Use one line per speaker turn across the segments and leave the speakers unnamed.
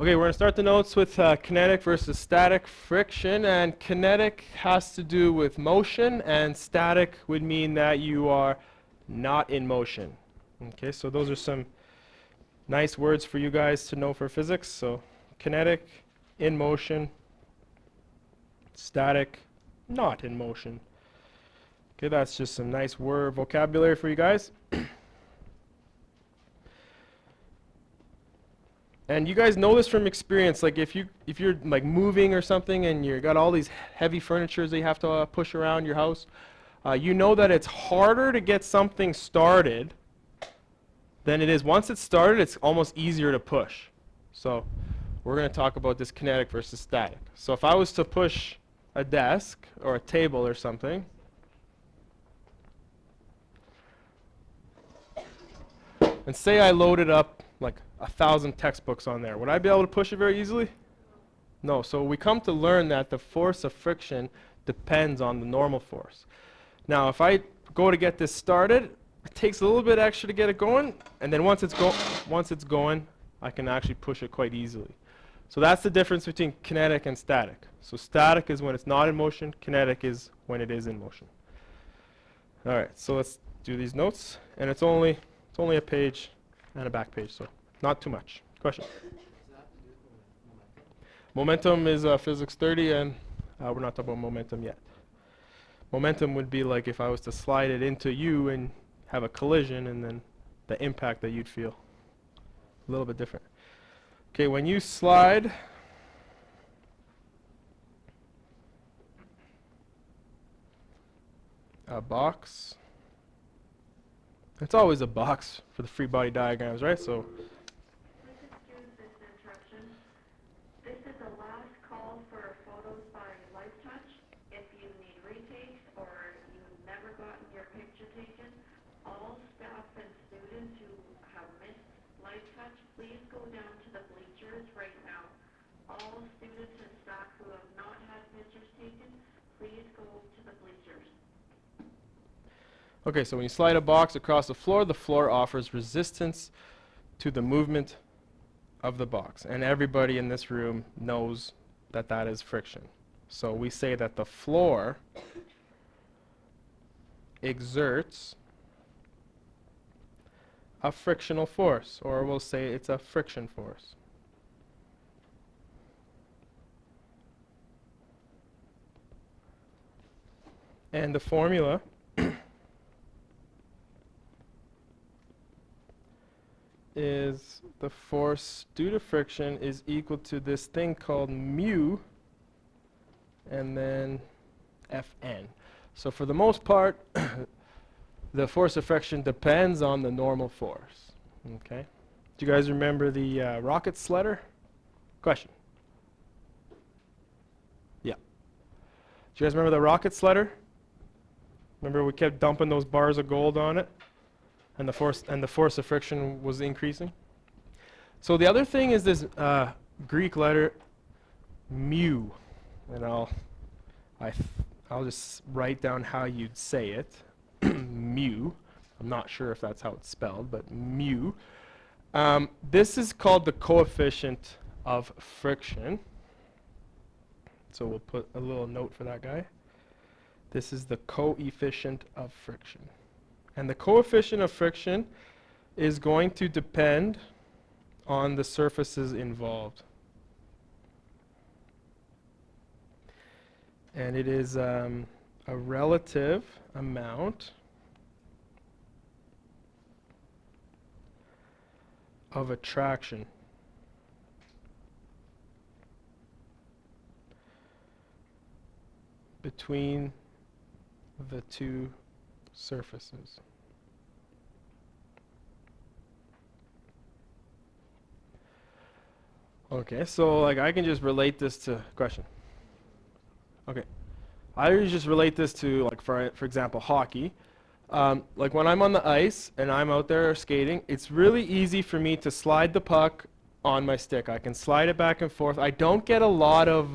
Okay, we're going to start the notes with kinetic versus static friction, and kinetic has to do with motion, and static would mean that you are not in motion. Okay, so those are some nice words for you guys to know for physics. So kinetic, in motion; static, not in motion. Okay, that's just some nice word vocabulary for you guys. And you guys know this from experience. Like if you're like moving or something and you got all these heavy furnitures that you have to push around your house, you know that it's harder to get something started than it is once it's started. It's almost easier to push. So we're going to talk about this kinetic versus static. So if I was to push a desk or a table or something, and say I loaded up like 1,000 textbooks on there, would I be able to push it very easily? No. So we come to learn that the force of friction depends on the normal force. Now if I go to get this started, it takes a little bit extra to get it going, and then once it's going, I can actually push it quite easily. So that's the difference between kinetic and static. So static is when it's not in motion, kinetic is when it is in motion. All right, so let's do these notes, and it's only a page and a back page, so not too much. Question? Momentum is physics 30, and we're not talking about momentum yet. Momentum would be like if I was to slide it into you and have a collision, and then the impact that you'd feel. A little bit different. Okay, when you slide a box, it's always a box for the free body diagrams, right? So
Please excuse this interruption. This is a last call for photos by LifeTouch. If you need retakes or you've never gotten your picture taken, all staff and students who have missed LifeTouch, please go down to the bleachers right now. All students and staff who have not had pictures taken, please go to the bleachers.
okay, so when you slide a box across the floor offers resistance to the movement of the box. And everybody in this room knows that that is friction. So we say that the floor exerts a frictional force, or we'll say it's a friction force. And the formula is the force due to friction is equal to this thing called mu and then Fn. So for the most part, the force of friction depends on the normal force. Okay? Do you guys remember the rocket sleder? Question? Yeah. Do you guys remember the rocket sleder? Remember we kept dumping those bars of gold on it? And the force of friction was increasing. So the other thing is this Greek letter mu, and I'll just write down how you'd say it. Mu. I'm not sure if that's how it's spelled, but mu. This is called the coefficient of friction. So we'll put a little note for that guy. This is the coefficient of friction. And the coefficient of friction is going to depend on the surfaces involved. And it is a relative amount of attraction between the two surfaces. Okay, so like I can just relate this to question. Okay, I usually just relate this to like for example hockey. Like when I'm on the ice and I'm out there skating, it's really easy for me to slide the puck on my stick. I can slide it back and forth. I don't get a lot of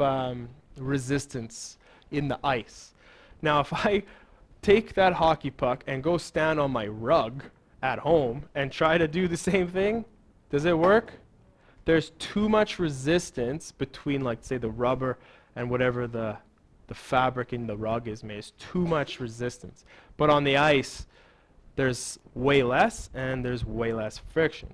resistance in the ice. Now if I take that hockey puck and go stand on my rug at home and try to do the same thing, does it work? there's too much resistance between, like, say, the rubber and whatever the fabric in the rug is made. It's too much resistance. But on the ice, there's way less, and there's way less friction.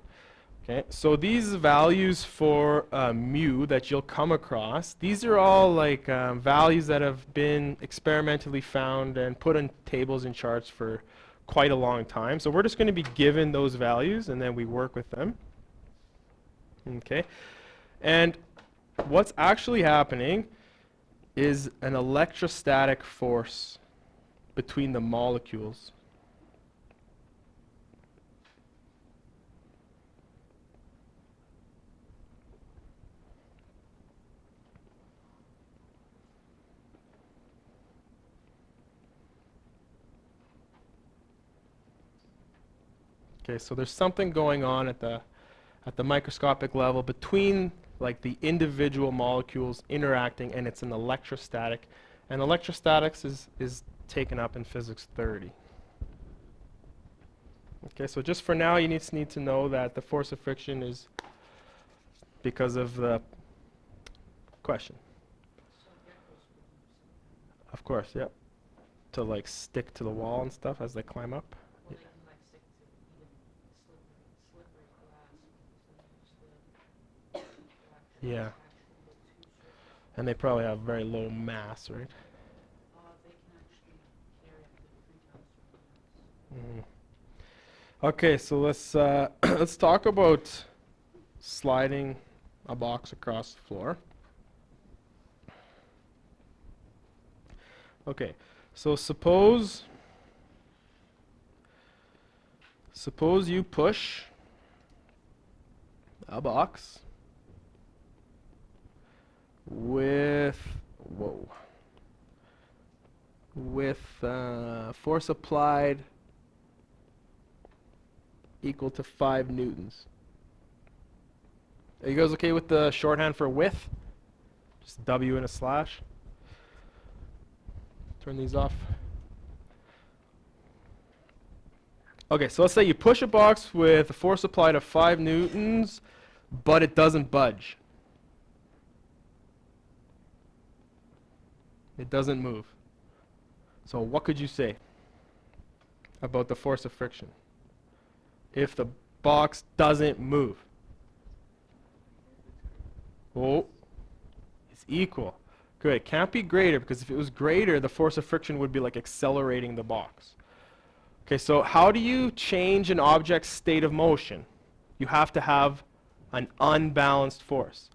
Okay, so these values for mu that you'll come across, these are all like values that have been experimentally found and put on tables and charts for quite a long time. So we're just going to be given those values, and then we work with them. Okay, and what's actually happening is an electrostatic force between the molecules. Okay, so there's something going on at the microscopic level between like the individual molecules interacting, and it's an electrostatic. And electrostatics is taken up in physics 30. Okay, so just for now, you need to know that the force of friction is because of the question. Of course, yep. To like stick to the wall and stuff as they climb up.
Well, they can like stick to even slippery glass because they use the
Yeah.
actually the two surfaces.
And they probably have very low mass, right?
They can actually carry up to 3 times their mass.
Okay, so let's let's talk about sliding a box across the floor. Okay, so suppose you push a box with force applied equal to 5 newtons. Are you guys okay with the shorthand for width? Just W and a slash. Turn these off. Okay, so let's say you push a box with a force applied of 5 newtons, but it doesn't budge. It doesn't move. So what could you say about the force of friction if the box doesn't move? Oh, it's equal. Good. It can't be greater, because if it was greater, the force of friction would be like accelerating the box. Okay, so how do you change an object's state of motion? You have to have an unbalanced force.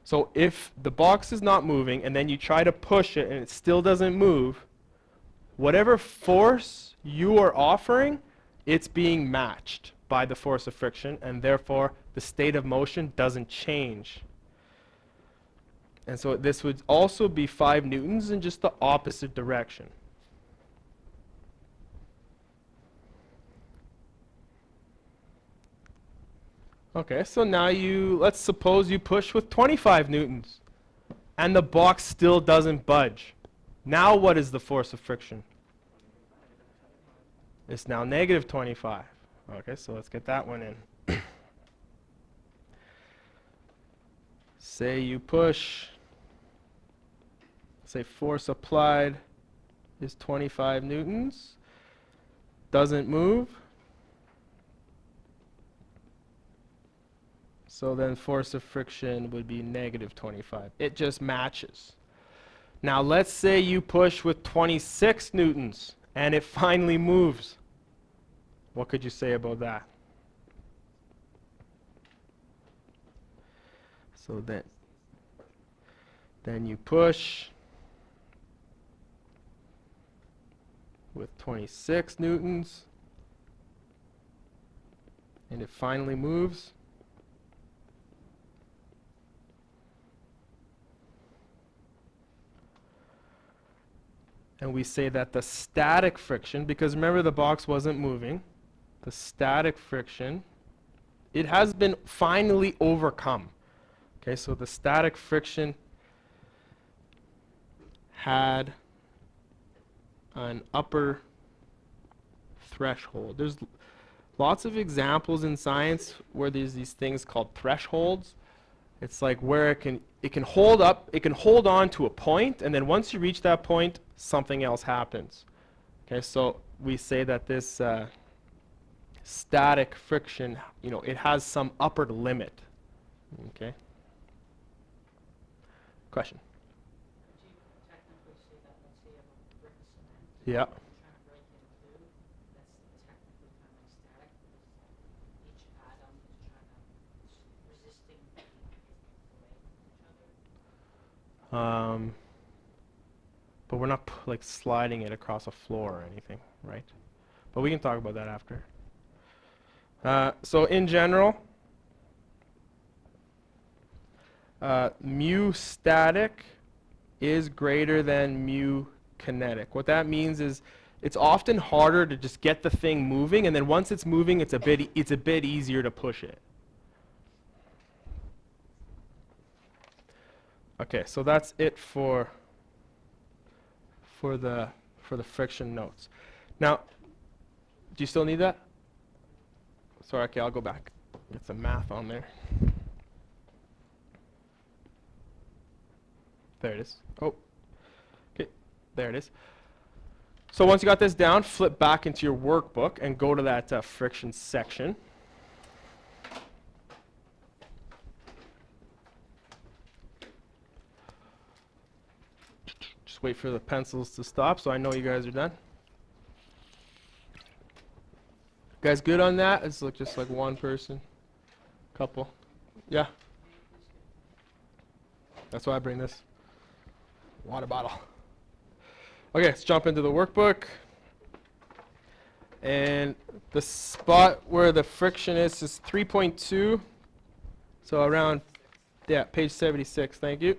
So if the box is not moving and then you try to push it and it still doesn't move, whatever force you are offering, it's being matched by the force of friction, and therefore the state of motion doesn't change. And so this would also be 5 newtons in just the opposite direction. Okay, so now let's suppose you push with 25 newtons and the box still doesn't budge. Now what is the force of friction? It's now negative 25. Okay, so let's get that one in. Say you push, say force applied is 25 newtons, doesn't move. So then force of friction would be negative 25. It just matches. Now let's say you push with 26 newtons and it finally moves. What could you say about that? So then you push with 26 newtons and it finally moves. And we say that the static friction, because remember the box wasn't moving, the static friction, it has been finally overcome. Okay, so the static friction had an upper threshold. There's lots of examples in science where there's these things called thresholds. It's like where it can hold up, it can hold on to a point, and then once you reach that point, something else happens. Okay, so we say that this static friction, you know, it has some upper limit. Okay. Question.
Do you technically say that, let's say you have a brick of cement?
Yeah.
And you're trying to break it in two, that's technically kind of like static, because each atom is trying to, resisting being away from each other?
But we're not like sliding it across a floor or anything, right? But we can talk about that after. So in general, mu static is greater than mu kinetic. What that means is it's often harder to just get the thing moving, and then once it's moving, it's a bit easier to push it. Okay, so that's it for the friction notes. Now, do you still need that? Sorry, okay, I'll go back. Get some math on there. There it is. Oh, okay, there it is. So once you got this down, flip back into your workbook and go to that friction section. Just wait for the pencils to stop so I know you guys are done. Guys good on that? It's like just like one person, couple. Yeah. That's why I bring this water bottle. Okay, let's jump into the workbook. And the spot where the friction is 3.2. So around, yeah, page 76. Thank you.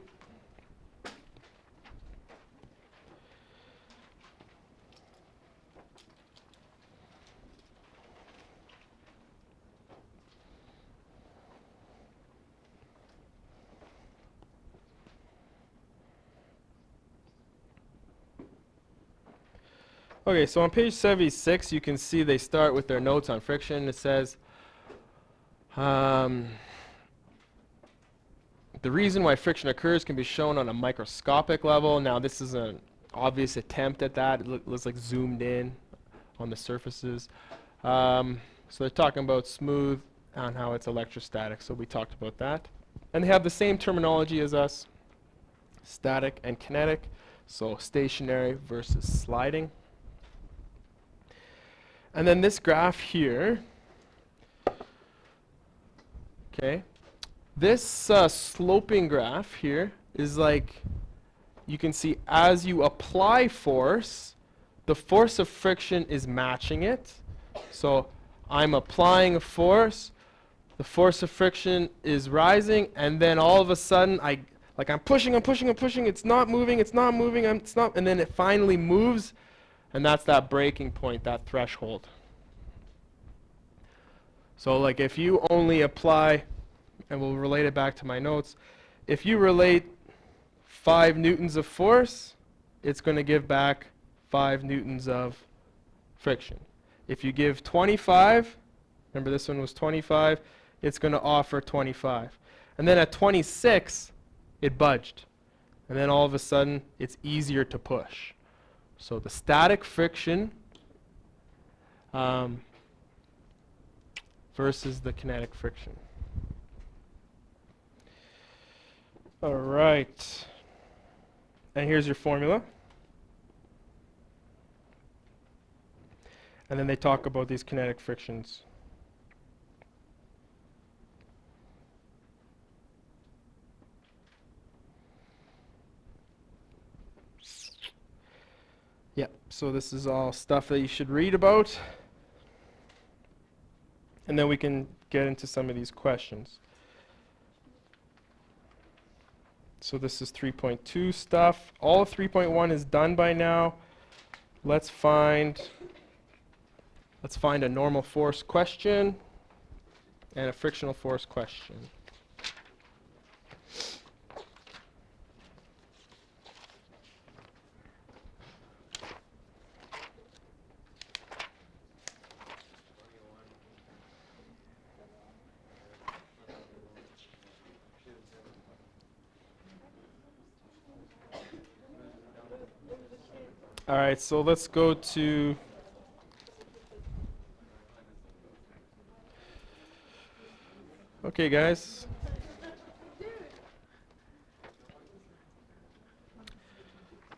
Okay, so on page 76, you can see they start with their notes on friction. It says, the reason why friction occurs can be shown on a microscopic level. Now, this is an obvious attempt at that. It looks like zoomed in on the surfaces. So they're talking about smooth and how it's electrostatic. So we talked about that. And they have the same terminology as us, static and kinetic. So stationary versus sliding. And then this graph here, okay, this sloping graph here is like, you can see as you apply force, the force of friction is matching it. So I'm applying a force, the force of friction is rising, and then all of a sudden I'm pushing, it's not moving, and then it finally moves. And that's that breaking point, that threshold. So like if you only apply, and we'll relate it back to my notes, if you relate 5 newtons of force, it's going to give back 5 newtons of friction. If you give 25, remember this one was 25, it's going to offer 25. And then at 26, it budged. And then all of a sudden, it's easier to push. So the static friction versus the kinetic friction. All right. And here's your formula. And then they talk about these kinetic frictions. Yep, so this is all stuff that you should read about. And then we can get into some of these questions. So this is 3.2 stuff. All of 3.1 is done by now. Let's find a normal force question and a frictional force question. All right, so let's go to okay, guys.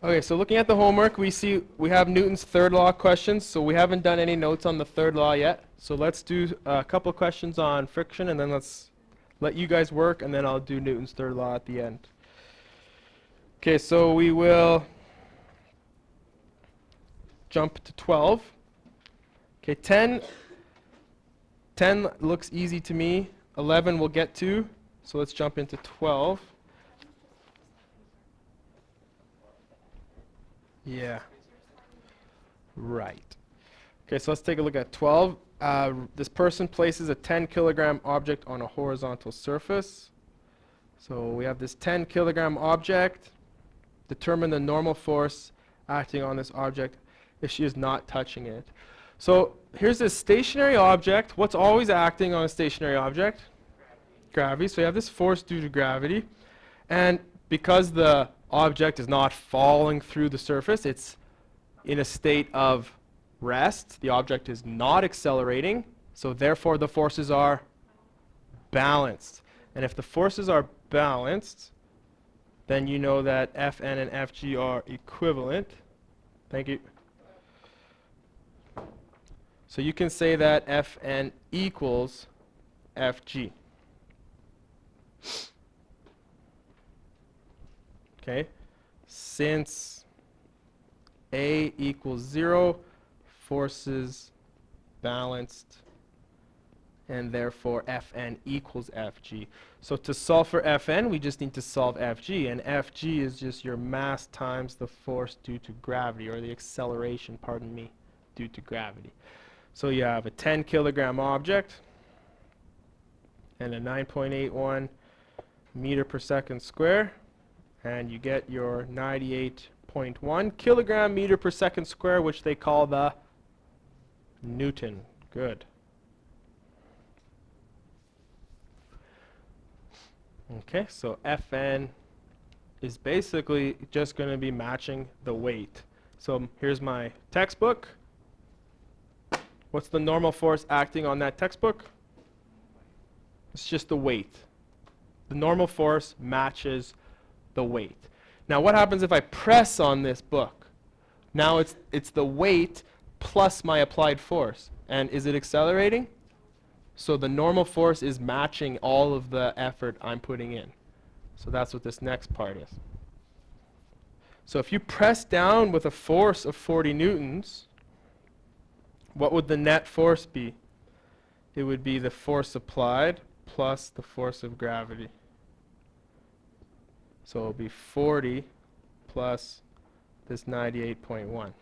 Okay, so looking at the homework, we see we have Newton's third law questions, so we haven't done any notes on the third law yet. So let's do a couple questions on friction, and then let's let you guys work, and then I'll do Newton's third law at the end. Okay, so we will jump to 12. Okay, 10 looks easy to me. 11 we'll get to, so let's jump into 12. Yeah. Right. Okay, so let's take a look at 12. This person places a 10 kilogram object on a horizontal surface. So we have this 10 kilogram object. Determine the normal force acting on this object if she is not touching it. So here's this stationary object. What's always acting on a stationary object? Gravity. So you have this force due to gravity. And because the object is not falling through the surface, it's in a state of rest. The object is not accelerating, so therefore the forces are balanced. And if the forces are balanced, then you know that Fn and Fg are equivalent. Thank you. So you can say that Fn equals Fg. Okay, since A equals 0, forces balanced, and therefore Fn equals Fg. So to solve for Fn, we just need to solve Fg, and Fg is just your mass times the force due to gravity, or the acceleration, pardon me, due to gravity. So you have a 10 kilogram object and a 9.81 meter per second square, and you get your 98.1 kilogram meter per second square, which they call the Newton. Good. Okay, so Fn is basically just going to be matching the weight. So here's my textbook. What's the normal force acting on that textbook? It's just the weight. The normal force matches the weight. Now what happens if I press on this book? Now it's the weight plus my applied force. And is it accelerating? So the normal force is matching all of the effort I'm putting in. So that's what this next part is. So if you press down with a force of 40 newtons, what would the net force be? It would be the force applied plus the force of gravity. So it'll be 40 plus this 98.1.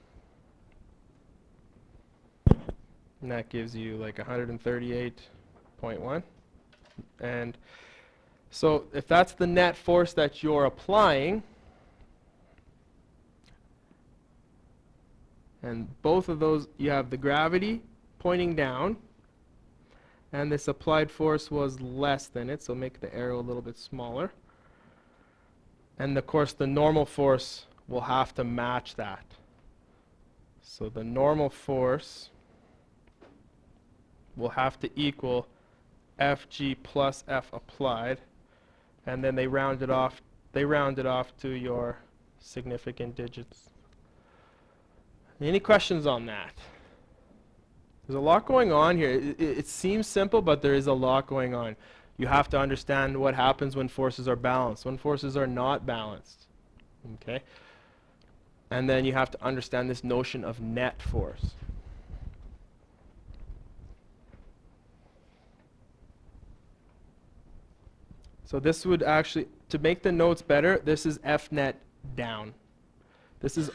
And that gives you like 138.1. And so if that's the net force that you're applying, and both of those, you have the gravity pointing down, and this applied force was less than it, so make the arrow a little bit smaller. And of course the normal force will have to match that. So the normal force will have to equal Fg plus F applied, and then they round it off to your significant digits. Any questions on that? There's a lot going on here. It seems simple, but there is a lot going on. You have to understand what happens when forces are balanced, when forces are not balanced. Okay? And then you have to understand this notion of net force. So this would actually, to make the notes better, this is F net down. This is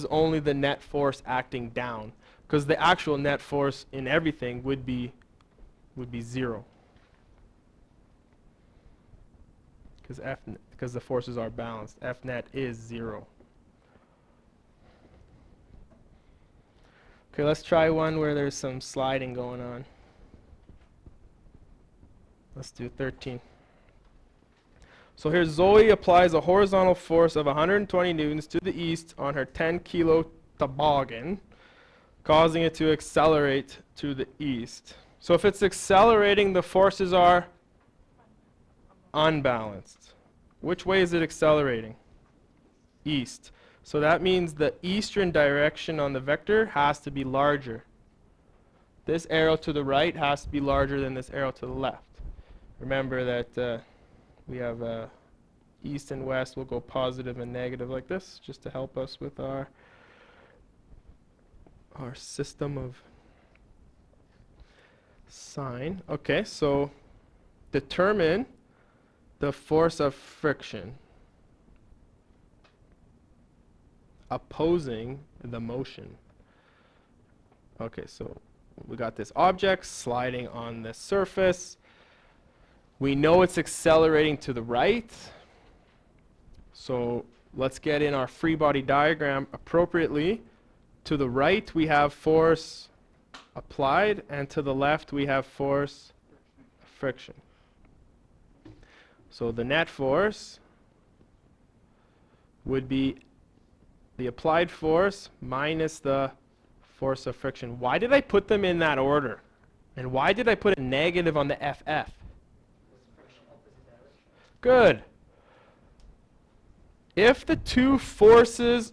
only the net force acting down, because the actual net force in everything would be 0. Because the forces are balanced. F net is 0. Okay, let's try one where there's some sliding going on. Let's do 13. So here Zoe applies a horizontal force of 120 newtons to the east on her 10 kiloton toboggan, causing it to accelerate to the east. So if it's accelerating, the forces are unbalanced. Which way is it accelerating? East. So that means the eastern direction on the vector has to be larger. This arrow to the right has to be larger than this arrow to the left. Remember that we have east and west will go positive and negative like this, just to help us with our system of sign. Okay, so determine the force of friction opposing the motion. Okay, so we got this object sliding on the surface. We know it's accelerating to the right. So let's get in our free body diagram appropriately. To the right we have force applied, and to the left we have force friction. So the net force would be the applied force minus the force of friction. Why did I put them in that order? And why did I put a negative on the FF? Good. If the two forces,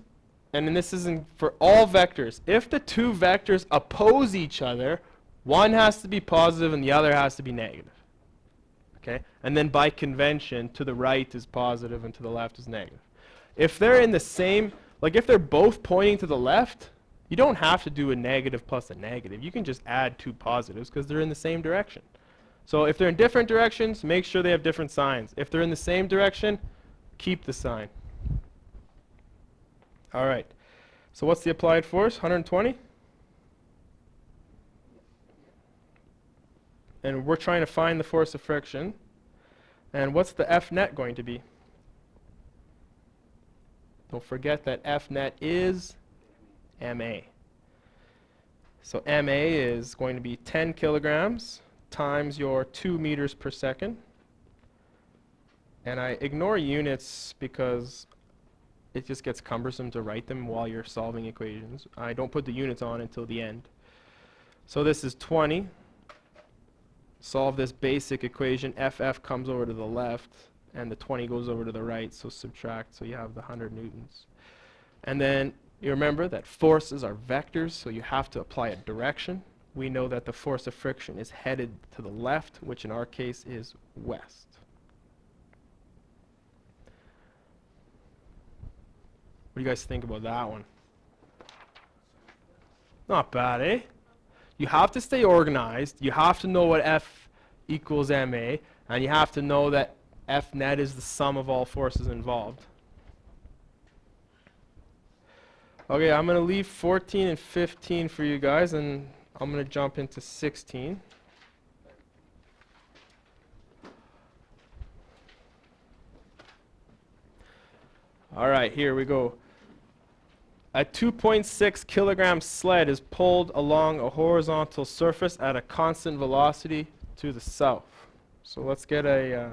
and this isn't for all vectors, if the two vectors oppose each other, one has to be positive and the other has to be negative. Okay? And then by convention, to the right is positive and to the left is negative. If they're in the same, like if they're both pointing to the left, you don't have to do a negative plus a negative. You can just add two positives because they're in the same direction. So if they're in different directions, make sure they have different signs. If they're in the same direction, keep the sign. All right. So what's the applied force? 120? And we're trying to find the force of friction. And what's the F net going to be? Don't forget that F net is MA. So MA is going to be 10 kilograms times your 2 meters per second. And I ignore units because it just gets cumbersome to write them while you're solving equations. I don't put the units on until the end. So this is 20. Solve this basic equation. FF comes over to the left, and the 20 goes over to the right, so subtract, so you have the 100 newtons. And then you remember that forces are vectors, so you have to apply a direction. We know that the force of friction is headed to the left, which in our case is west. What do you guys think about that one? Not bad, eh? You have to stay organized. You have to know what F equals MA, and you have to know that F net is the sum of all forces involved. Okay, I'm going to leave 14 and 15 for you guys, and I'm going to jump into 16. All right, here we go. A 2.6 kilogram sled is pulled along a horizontal surface at a constant velocity to the south. So let's get a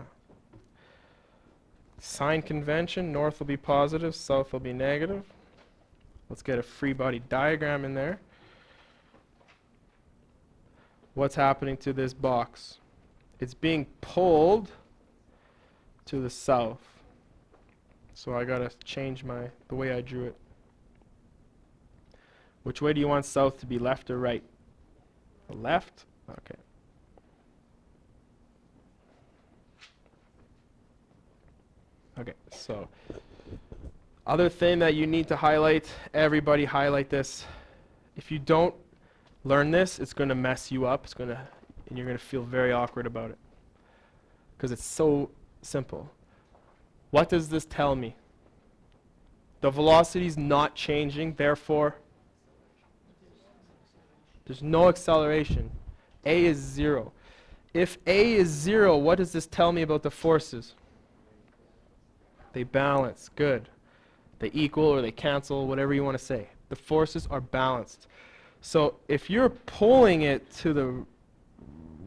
sign convention. North will be positive, south will be negative. Let's get a free body diagram in there. What's happening to this box? It's being pulled to the south. So I gotta change the way I drew it. Which way do you want south to be, left or right? Left? Okay. Okay, so other thing that you need to highlight, everybody highlight this. If you don't learn this, it's going to mess you up. And you're going to feel very awkward about it because it's so simple. What does this tell me? The velocity is not changing, therefore there's no acceleration. A is 0. If A is 0, what does this tell me about the forces? They balance. Good. They equal or they cancel, whatever you want to say. The forces are balanced. So if you're pulling it to the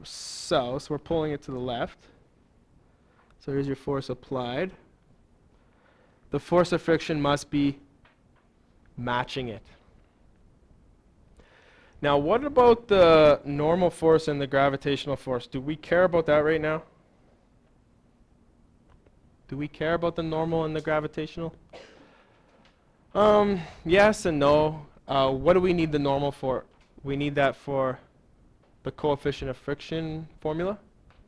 south, we're pulling it to the left. So here's your force applied. The force of friction must be matching it. Now, what about the normal force and the gravitational force? Do we care about that right now? Do we care about the normal and the gravitational? Yes and no. What do we need the normal for? We need that for the coefficient of friction formula.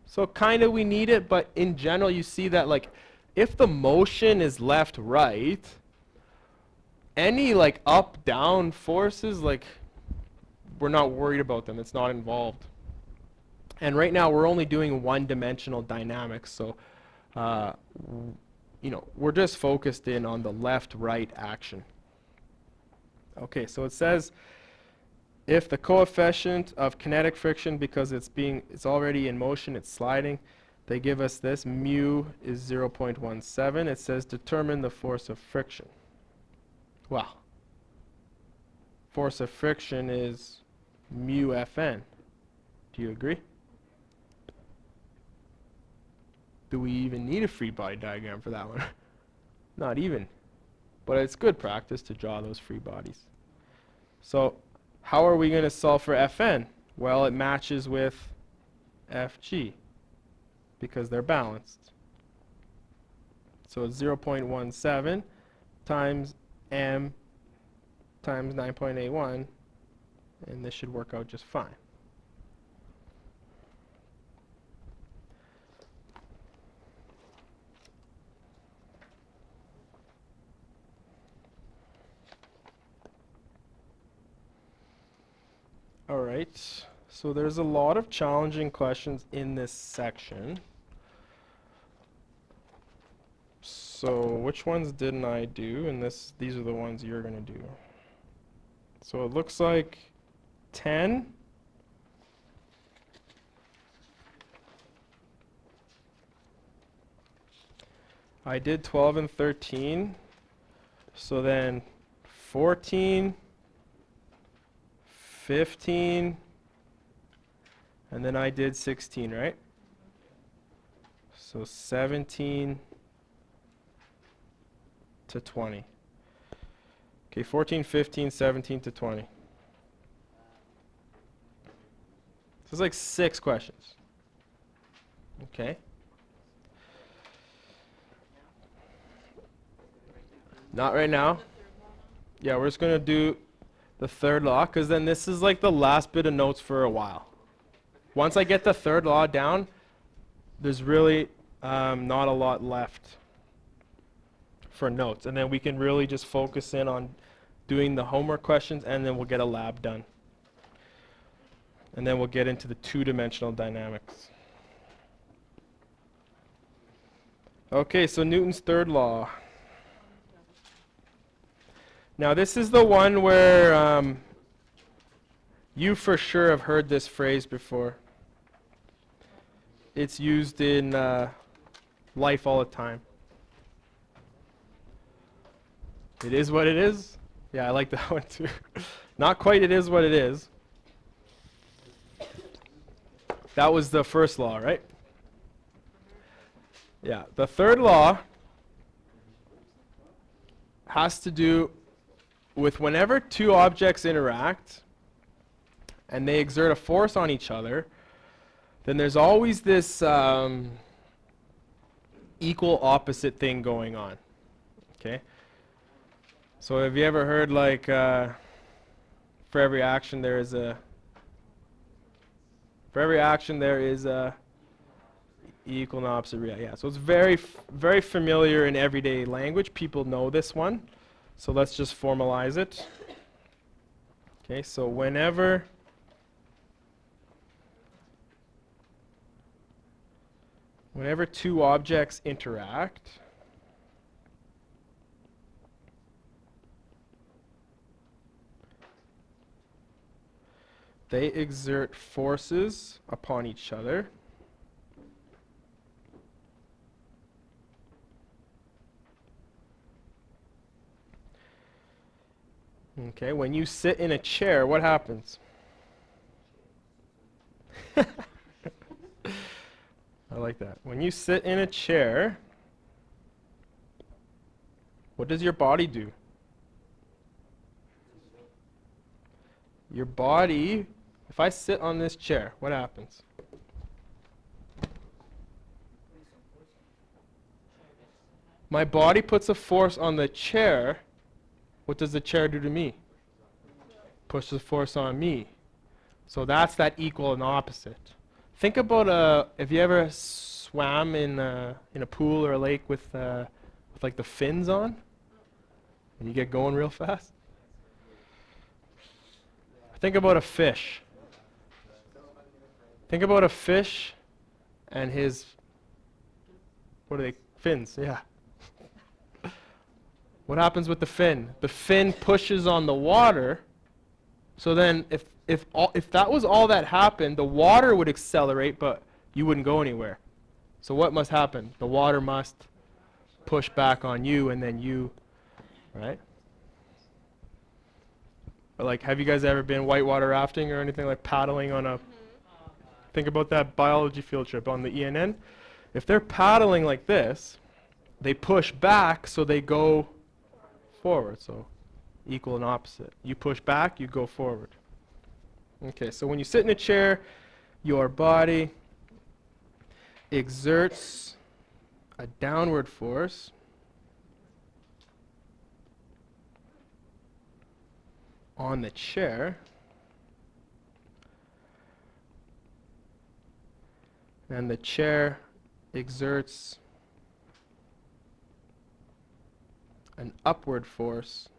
So kind of we need it, but in general you see that like if the motion is left right, any like up down forces, like we're not worried about them. It's not involved. And right now we're only doing one-dimensional dynamics, so we're just focused in on the left-right action. Okay, so it says if the coefficient of kinetic friction, because it's already in motion, it's sliding, they give us this, mu is 0.17. It says determine the force of friction. Well, force of friction is mu Fn. Do you agree? Do we even need a free body diagram for that one? Not even. But it's good practice to draw those free bodies. So how are we going to solve for Fn? Well, it matches with Fg because they're balanced. So it's 0.17 times m times 9.81, and this should work out just fine. All right, so there's a lot of challenging questions in this section. So which ones didn't I do? And these are the ones you're going to do. So it looks like 10. I did 12 and 13. So then 14, 15, and then I did 16, right? So 17 to 20. Okay, 14, 15, 17 to 20. So it's like 6 questions. Okay. Not right now. Yeah, we're just going to do the third law, because then this is like the last bit of notes for a while. Once I get the third law down, there's really not a lot left for notes. And then we can really just focus in on doing the homework questions, and then we'll get a lab done. And then we'll get into the two-dimensional dynamics. Okay, so Newton's third law. Now this is the one where you for sure have heard this phrase before. It's used in life all the time. It is what it is. Yeah, I like that one too. Not quite it is what it is. That was the first law, right? Yeah, the third law has to do with whenever two objects interact and they exert a force on each other, then there's always this equal opposite thing going on. Okay? So have you ever heard like for every action there is a equal and opposite reaction. Yeah, so it's very familiar in everyday language. People know this one. So let's just formalize it. Okay, so whenever two objects interact, they exert forces upon each other. Okay, when you sit in a chair, what happens? I like that. When you sit in a chair, what does your body do? Your body, if I sit on this chair, what happens? My body puts a force on the chair. What does the chair do to me? Pushes a force on me. So that's that equal and opposite. Think about if you ever swam in a pool or a lake with like the fins on, and you get going real fast. Think about a fish. Think about a fish and his, what are they? Fins, yeah. What happens with the fin? The fin pushes on the water. So then if that was all that happened, the water would accelerate, but you wouldn't go anywhere. So what must happen? The water must push back on you, and then you, right? But like, have you guys ever been whitewater rafting or anything, like paddling on a, think about that biology field trip on the ENN. If they're paddling like this, they push back, so they go forward. So equal and opposite. You push back, you go forward. Okay, so when you sit in a chair, your body exerts a downward force on the chair, and the chair exerts an upward force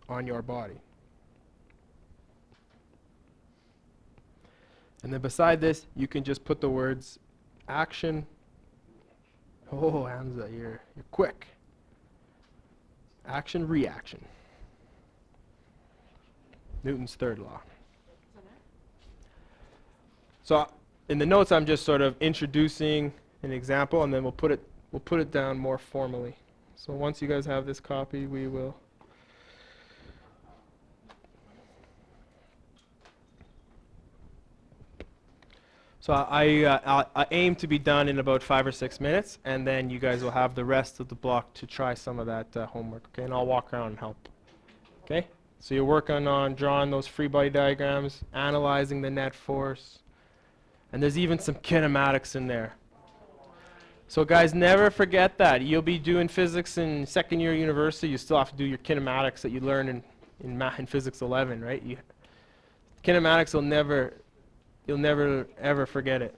on your body. And then beside this, you can just put the words action. Oh, Hamza, you're quick. Action, reaction. Newton's third law. So in the notes, I'm just sort of introducing an example, and then we'll put it down more formally. So once you guys have this copy, we will. So I aim to be done in about 5 or 6 minutes, and then you guys will have the rest of the block to try some of that homework, okay? And I'll walk around and help, okay? So you're working on drawing those free body diagrams, analyzing the net force, and there's even some kinematics in there. So guys, never forget that. You'll be doing physics in second year university. You still have to do your kinematics that you learned in physics 11, right? Kinematics you'll never ever forget it.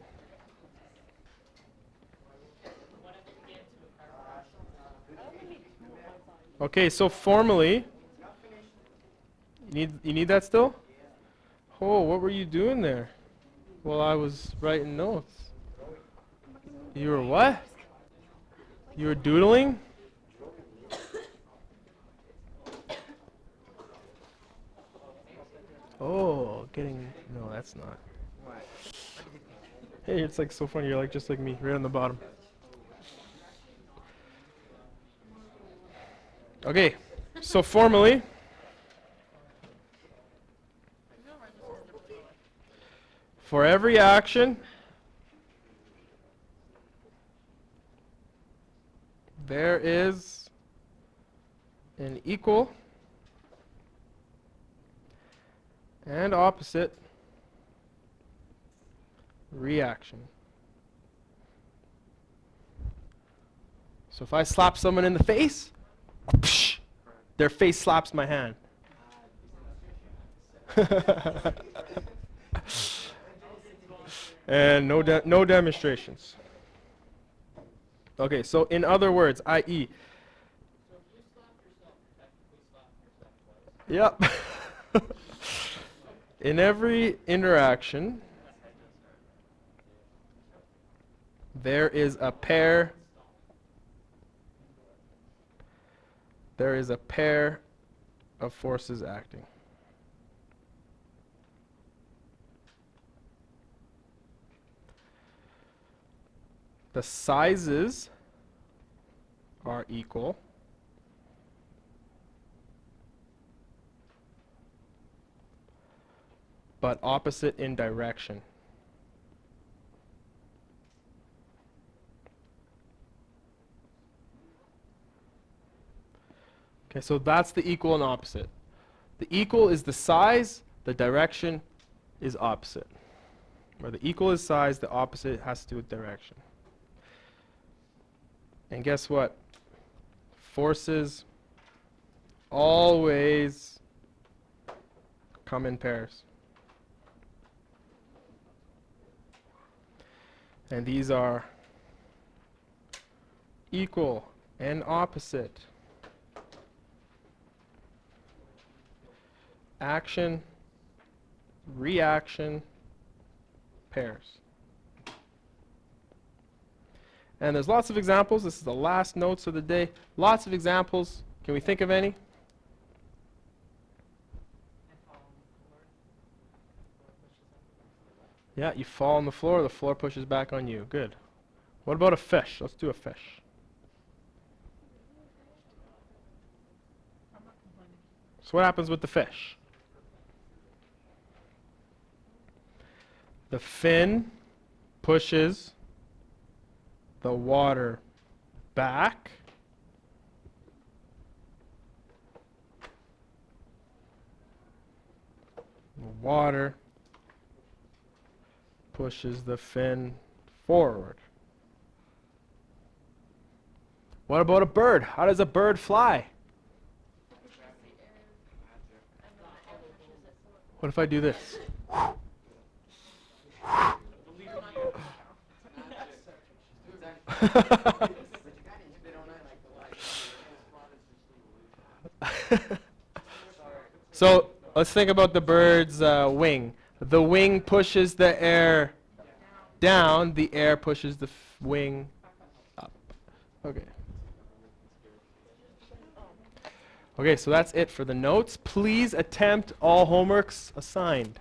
Okay, so formally, you need that still? Oh, what were you doing there? Well, I was writing notes. You were what? You were doodling? Oh, no, that's not. Hey, it's like so funny. You're like just like me, right on the bottom. Okay, so formally, for every action, there is an equal and opposite reaction. So if I slap someone in the face, their face slaps my hand. And no demonstrations. Okay, so in other words, i.e. Yep. In every interaction, there is a pair of forces acting. The sizes are equal. But opposite in direction. Okay, so that's the equal and opposite. The equal is the size, the direction is opposite. Where the equal is size, the opposite has to do with direction. And guess what? Forces always come in pairs. And these are equal and opposite. Action, reaction, pairs. And there's lots of examples. This is the last notes of the day. Lots of examples. Can we think of any?
I fall on the floor.
Yeah, you fall on the floor pushes back on you. Good. What about a fish? Let's do a fish.
I'm not complaining.
So what happens with the fish? The fin pushes the water back. The water pushes the fin forward. What about a bird? How does a bird fly? What if I do this? So let's think about the bird's wing. The wing pushes the air down, the air pushes the wing up. Okay. Okay, so that's it for the notes. Please attempt all homeworks assigned.